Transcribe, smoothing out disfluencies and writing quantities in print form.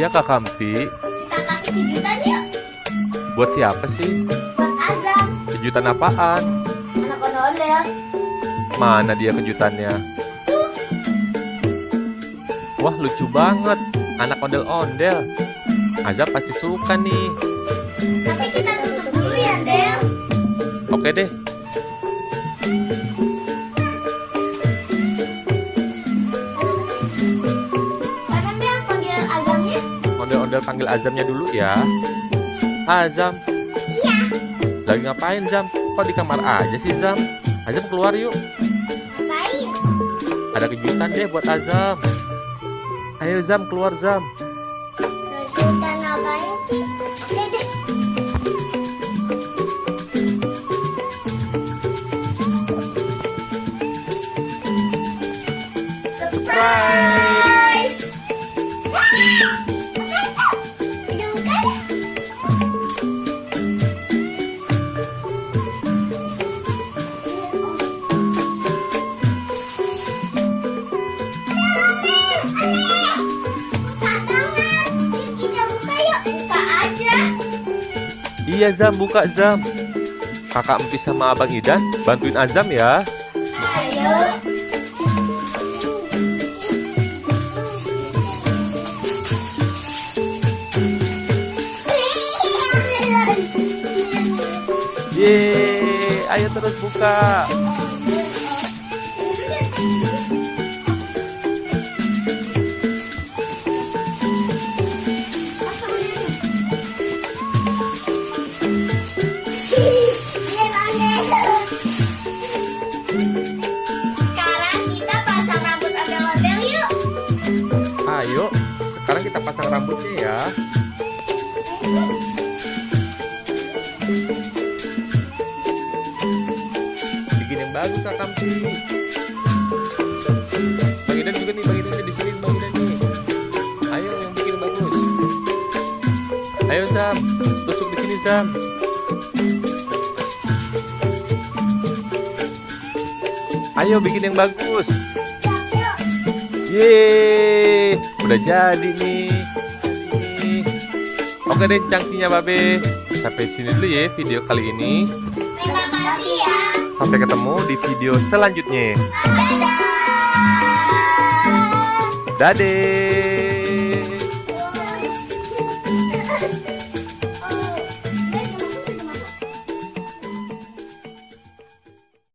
Iya Kak Kampi. Kita kasih kejutan yuk. Buat siapa sih? Buat Azam, Kejutan apaan? anak ondel-ondel. Mana dia kejutannya? Tuh, Wah lucu banget. Anak ondel-ondel. Azam pasti suka nih. tapi kita tutup dulu ya, Del. Oke deh. Sana Del, panggil Azamnya. Ondel-ondel panggil Azamnya dulu ya. Azam. Iya. Lagi ngapain Zam? Kok di kamar aja sih Zam? Azam keluar yuk. Ngapain? Ada kejutan deh buat Azam. Ayo Zam keluar Zam. Kejutan ngapain sih? Oke deh. Surprise! Wah! Apa itu? Udah buka? Iya Zam, buka Zam. Kakak Empis sama Abang Idan bantuin Azam ya. Ayo. Yeay, ayo terus buka. Sekarang kita pasang rambut ondel-ondel yuk. Ayo, sekarang kita pasang rambutnya ya. Bikin yang bagus Kak Kampi. Bang Idan juga nih, Bang Idan di sini, Bang Idan nih. Ayo yang bikin yang bagus. Ayo Zam, tusuk di sini Zam. Ayo bikin yang bagus. Yeay, udah jadi nih. Oke deh cangcinya Babe. Sampai sini dulu ya video kali ini. Terima kasih ya. Sampai ketemu di video selanjutnya. Dadah. Dadah.